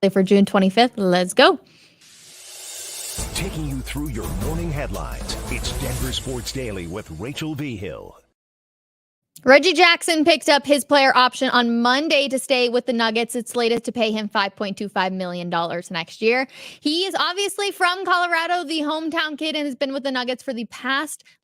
for June 25th. Let's go. Taking you through your morning headlines, it's Denver Sports Daily with Rachel Vigil. Reggie Jackson picked up his player option on Monday to stay with the Nuggets. It's slated to pay him $5.25 million next year. He is obviously from Colorado, the hometown kid, and has been with the Nuggets for the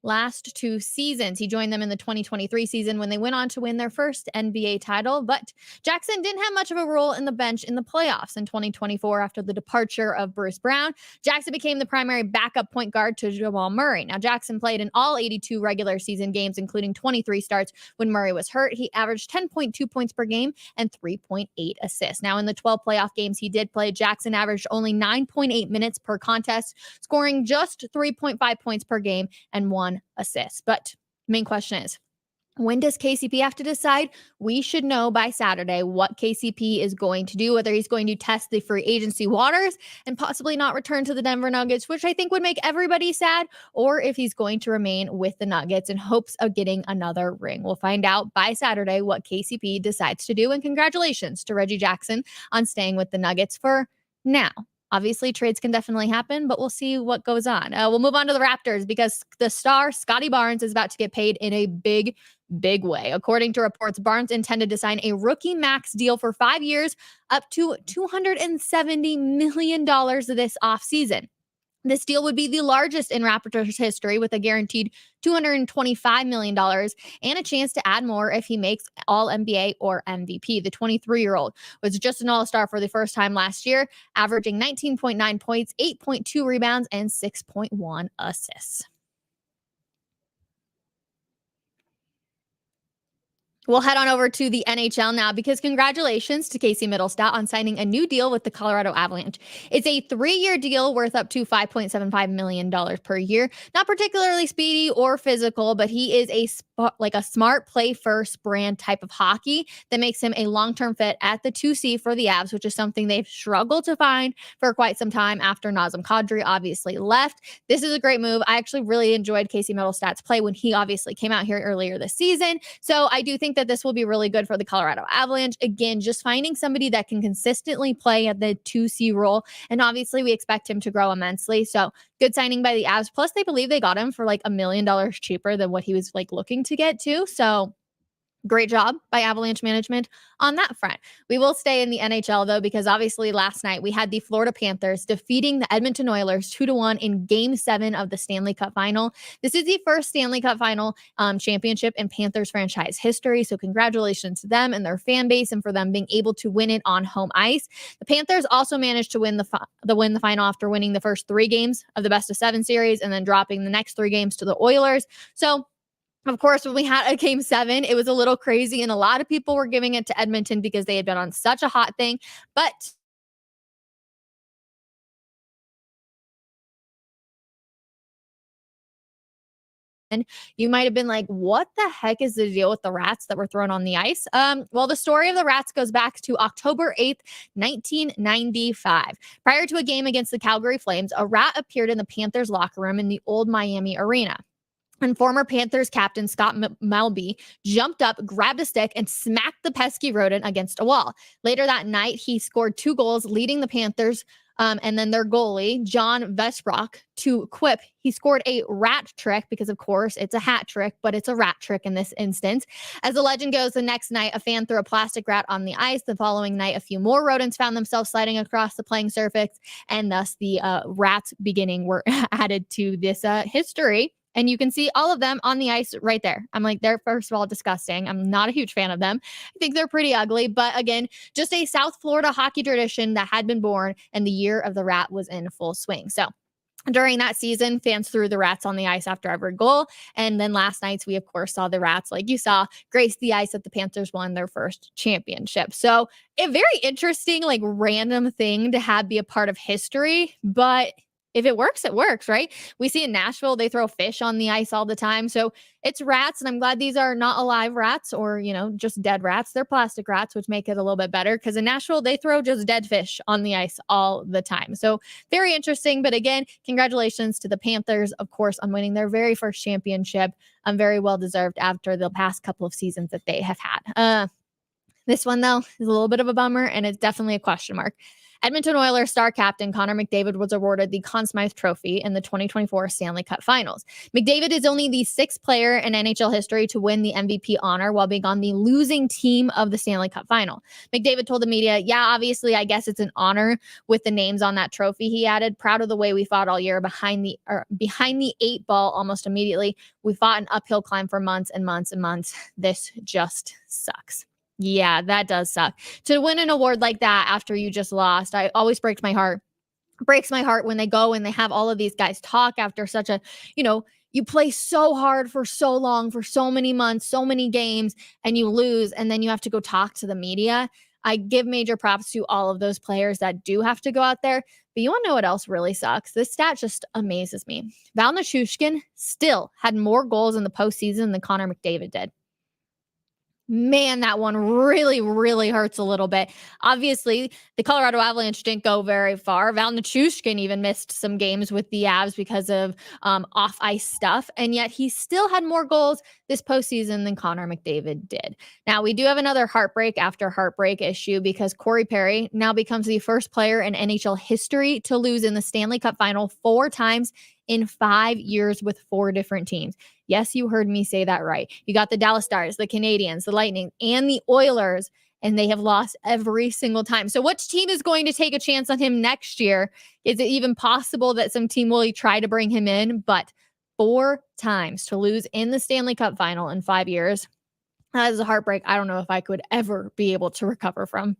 last two seasons. He joined them in the 2023 season when they went on to win their first NBA title, but Jackson didn't have much of a role in the bench in the playoffs in 2024 after the departure of Bruce Brown. Jackson became the primary backup point guard to Jamal Murray. Now, Jackson played in all 82 regular season games, including 23 starts when Murray was hurt. He averaged 10.2 points per game and 3.8 assists. Now, in the 12 playoff games he did play, Jackson averaged only 9.8 minutes per contest, scoring just 3.5 points per game and 1 assist. But main question is, when does KCP have to decide? We should know by Saturday what KCP is going to do, whether he's going to test the free agency waters and possibly not return to the Denver Nuggets, which I think would make everybody sad, or if he's going to remain with the Nuggets in hopes of getting another ring. We'll find out by Saturday what KCP decides to do. And congratulations to Reggie Jackson on staying with the Nuggets for now. Obviously, trades can definitely happen, but we'll see what goes on. We'll move on to the Raptors because the star, Scotty Barnes, is about to get paid in a big way. According to reports, Barnes intended to sign a rookie max deal for 5 years, up to $270 million this offseason. This deal would be the largest in Raptors history, with a guaranteed $225 million and a chance to add more if he makes All-NBA or MVP. The 23-year-old was just an All-Star for the first time last year, averaging 19.9 points, 8.2 rebounds, and 6.1 assists. We'll head on over to the NHL now because congratulations to Casey Middlestat on signing a new deal with the Colorado Avalanche. It's a 3-year deal worth up to $5.75 million per year. Not particularly speedy or physical, but he is a smart play first brand type of hockey that makes him a long-term fit at the 2C for the Avs, which is something they've struggled to find for quite some time after Nazem Kadri obviously left. This is a great move. I actually really enjoyed Casey Middlestat's play when he obviously came out here earlier this season. So I do think that this will be really good for the Colorado Avalanche. Again, just finding somebody that can consistently play at the 2C role. And obviously we expect him to grow immensely. So good signing by the Avs. Plus they believe they got him for like $1 million cheaper than what he was like looking to get to. So great job by Avalanche management on that front. We will stay in the NHL though, because obviously last night we had the Florida Panthers defeating the Edmonton Oilers 2-1 in Game 7 of the Stanley Cup Final. This is the first Stanley Cup Final championship in Panthers franchise history. So congratulations to them and their fan base, and for them being able to win it on home ice. The Panthers also managed to win the final after winning the first 3 games of the best of 7 series and then dropping the next 3 games to the Oilers. So of course, when we had a Game 7, it was a little crazy, and a lot of people were giving it to Edmonton because they had been on such a hot thing. But you might have been like, what the heck is the deal with the rats that were thrown on the ice? Well, the story of the rats goes back to October 8th, 1995. Prior to a game against the Calgary Flames, a rat appeared in the Panthers locker room in the old Miami Arena. And former Panthers captain Scott Melby jumped up, grabbed a stick, and smacked the pesky rodent against a wall. Later that night, he scored 2 goals, leading the Panthers and then their goalie, John Vesbrock, to quip. He scored a rat trick because, of course, it's a hat trick, but it's a rat trick in this instance. As the legend goes, the next night, a fan threw a plastic rat on the ice. The following night, a few more rodents found themselves sliding across the playing surface, and thus the rats beginning were added to this history. And you can see all of them on the ice right there. I'm like, they're first of all disgusting. I'm not a huge fan of them. I think they're pretty ugly. But again, just a South Florida hockey tradition that had been born, and the year of the rat was in full swing. So during that season, fans threw the rats on the ice after every goal. And then last night, we, of course, saw the rats, like you saw, grace the ice that the Panthers won their first championship. So a very interesting, like random thing to have be a part of history. But if it works, right? We see in Nashville, they throw fish on the ice all the time. So it's rats, and I'm glad these are not alive rats or, just dead rats. They're plastic rats, which make it a little bit better, because in Nashville, they throw just dead fish on the ice all the time. So very interesting. But again, congratulations to the Panthers, of course, on winning their very first championship. Very well deserved after the past couple of seasons that they have had. This one, though, is a little bit of a bummer, and it's definitely a question mark. Edmonton Oilers star captain Connor McDavid was awarded the Conn Smythe Trophy in the 2024 Stanley Cup Finals. McDavid is only the sixth player in NHL history to win the MVP honor while being on the losing team of the Stanley Cup Final. McDavid told the media, "Yeah, obviously, I guess it's an honor with the names on that trophy." He added, "Proud of the way we fought all year behind the eight ball almost immediately. We fought an uphill climb for months and months and months. This just sucks." Yeah, that does suck. To win an award like that after you just lost, I always breaks my heart. Breaks my heart when they go and they have all of these guys talk after such a, you play so hard for so long, for so many months, so many games, and you lose, and then you have to go talk to the media. I give major props to all of those players that do have to go out there. But you want to know what else really sucks? This stat just amazes me. Val Nichushkin still had more goals in the postseason than Connor McDavid did. Man, that one really, really hurts a little bit. Obviously, the Colorado Avalanche didn't go very far. Val Nichushkin even missed some games with the Avs because of off-ice stuff, and yet he still had more goals this postseason than Connor McDavid did. Now, we do have another heartbreak after heartbreak issue because Corey Perry now becomes the first player in NHL history to lose in the Stanley Cup Final 4 times in 5 years with 4 different teams. Yes, you heard me say that right. You got the Dallas Stars, the Canadiens, the Lightning, and the Oilers, and they have lost every single time. So which team is going to take a chance on him next year? Is it even possible that some team will try to bring him in? But 4 times to lose in the Stanley Cup Final in 5 years, that is a heartbreak I don't know if I could ever be able to recover from.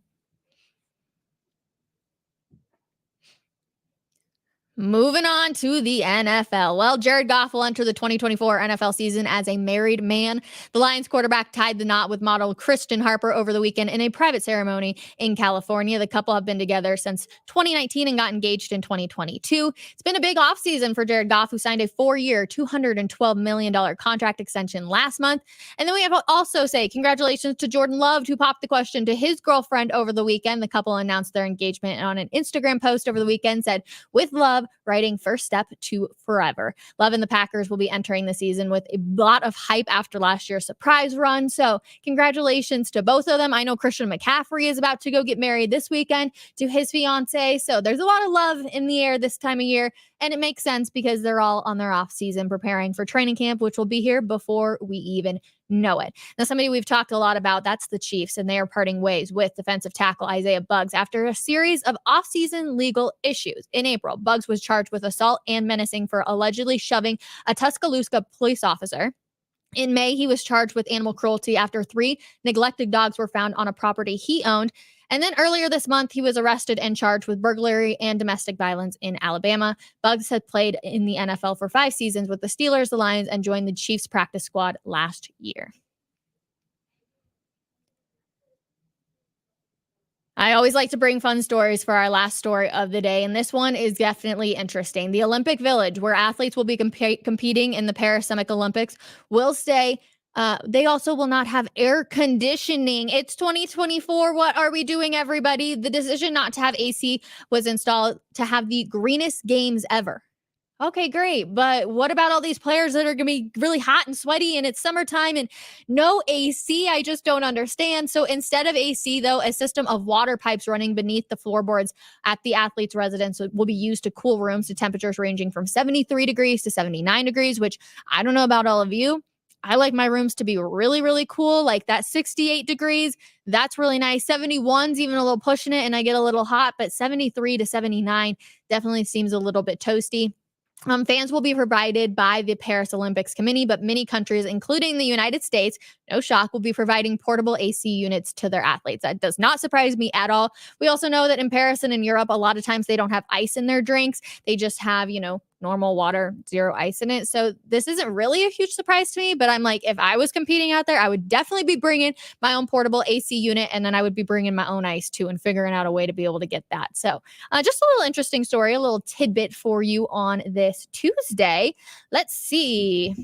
Moving on to the NFL. Well, Jared Goff will enter the 2024 NFL season as a married man. The Lions quarterback tied the knot with model Kristen Harper over the weekend in a private ceremony in California. The couple have been together since 2019 and got engaged in 2022. It's been a big offseason for Jared Goff, who signed a 4-year, $212 million contract extension last month. And then we have to also say congratulations to Jordan Love, who popped the question to his girlfriend over the weekend. The couple announced their engagement on an Instagram post over the weekend, said, "With love, writing first step to forever." Love and the Packers will be entering the season with a lot of hype after last year's surprise run. So congratulations to both of them. I know Christian McCaffrey is about to go get married this weekend to his fiance. So there's a lot of love in the air this time of year. And it makes sense because they're all on their off season preparing for training camp, which will be here before we even know it. Now, somebody we've talked a lot about, that's the Chiefs, and they are parting ways with defensive tackle Isaiah Buggs after a series of off-season legal issues. In April, Buggs was charged with assault and menacing for allegedly shoving a Tuscaloosa police officer. In May, he was charged with animal cruelty after 3 neglected dogs were found on a property he owned. And then earlier this month, he was arrested and charged with burglary and domestic violence in Alabama. Buggs had played in the NFL for 5 seasons with the Steelers, the Lions, and joined the Chiefs practice squad last year. I always like to bring fun stories for our last story of the day, and this one is definitely interesting. The Olympic Village, where athletes will be competing in the Paris Summer Olympics, will stay. They also will not have air conditioning. It's 2024. What are we doing, everybody? The decision not to have AC was installed to have the greenest games ever. Okay, great. But what about all these players that are going to be really hot and sweaty and it's summertime and no AC? I just don't understand. So instead of AC, though, a system of water pipes running beneath the floorboards at the athletes' residence will be used to cool rooms to temperatures ranging from 73 degrees to 79 degrees, which I don't know about all of you. I like my rooms to be really, really cool, like that 68 degrees. That's really nice. 71's even a little pushing it and I get a little hot, but 73 to 79 definitely seems a little bit toasty. Fans will be provided by the Paris Olympics Committee, but many countries, including the United States, no shock, will be providing portable AC units to their athletes. That does not surprise me at all. We also know that in Paris and in Europe, a lot of times they don't have ice in their drinks. They just have, normal water, 0 ice in it. So this isn't really a huge surprise to me, but I'm like, if I was competing out there, I would definitely be bringing my own portable AC unit, and then I would be bringing my own ice too and figuring out a way to be able to get that. So just a little interesting story, a little tidbit for you on this Tuesday. Let's see.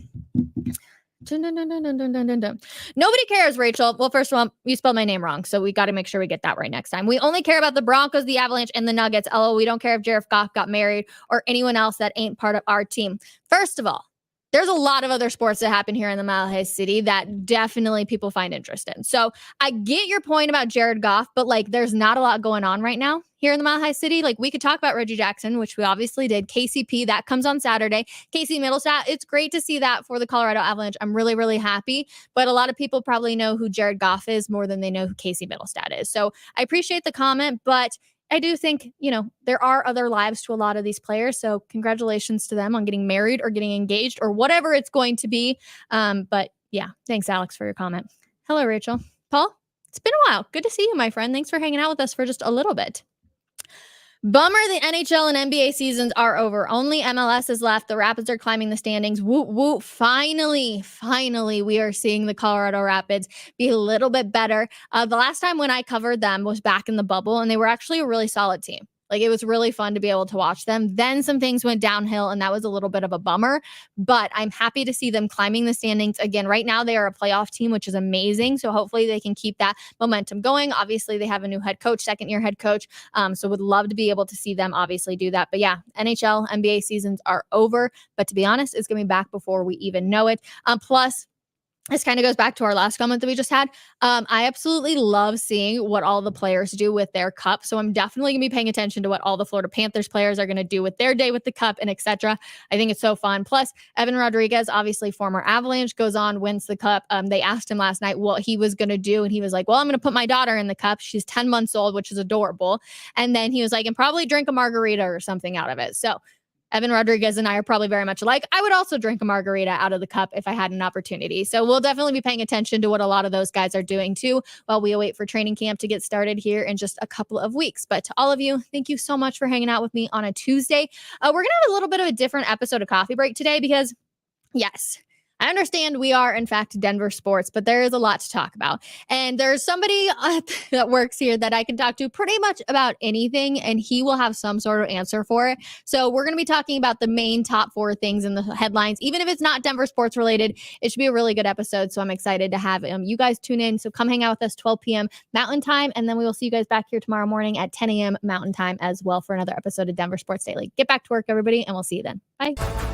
Nobody cares, Rachel. Well, first of all, you spelled my name wrong, so we got to make sure we get that right next time. We only care about the Broncos, the Avalanche, and the Nuggets. We don't care if Jared Goff got married or anyone else that ain't part of our team. First of all, there's a lot of other sports that happen here in the Mile High City that definitely people find interest in. So I get your point about Jared Goff, but like there's not a lot going on right now here in the Mile High City. Like we could talk about Reggie Jackson, which we obviously did. KCP, that comes on Saturday. Casey Middlestat, it's great to see that for the Colorado Avalanche. I'm really, really happy. But a lot of people probably know who Jared Goff is more than they know who Casey Middlestat is. So I appreciate the comment, but I do think, there are other lives to a lot of these players. So congratulations to them on getting married or getting engaged or whatever it's going to be. But yeah, thanks, Alex, for your comment. Hello, Rachel. Paul, it's been a while. Good to see you, my friend. Thanks for hanging out with us for just a little bit. Bummer, the NHL and NBA seasons are over. Only MLS is left. The Rapids are climbing the standings. Whoop, whoop. Finally, we are seeing the Colorado Rapids be a little bit better. The last time when I covered them was back in the bubble, and they were actually a really solid team. Like, it was really fun to be able to watch them. Then some things went downhill, and that was a little bit of a bummer. But I'm happy to see them climbing the standings. Again, right now they are a playoff team, which is amazing. So hopefully they can keep that momentum going. Obviously, they have a new head coach, second-year head coach. So would love to be able to see them obviously do that. But yeah, NHL, NBA seasons are over. But to be honest, it's going to be back before we even know it. Plus, this kind of goes back to our last comment that we just had. I absolutely love seeing what all the players do with their cup. So I'm definitely going to be paying attention to what all the Florida Panthers players are going to do with their day with the cup and etc. I think it's so fun. Plus, Evan Rodriguez, obviously former Avalanche, goes on, wins the cup. They asked him last night what he was going to do. And he was like, well, I'm going to put my daughter in the cup. She's 10 months old, which is adorable. And then he was like, and probably drink a margarita or something out of it. So Evan Rodriguez and I are probably very much alike. I would also drink a margarita out of the cup if I had an opportunity. So we'll definitely be paying attention to what a lot of those guys are doing too while we await for training camp to get started here in just a couple of weeks. But to all of you, thank you so much for hanging out with me on a Tuesday. We're going to have a little bit of a different episode of Coffee Break today because, yes, I understand we are, in fact, Denver sports, but there is a lot to talk about. And there's somebody that works here that I can talk to pretty much about anything, and he will have some sort of answer for it. So we're going to be talking about the main top 4 things in the headlines. Even if it's not Denver sports related, it should be a really good episode. So I'm excited to have you guys tune in. So come hang out with us 12 p.m. Mountain Time, and then we will see you guys back here tomorrow morning at 10 a.m. Mountain Time as well for another episode of Denver Sports Daily. Get back to work, everybody, and we'll see you then. Bye.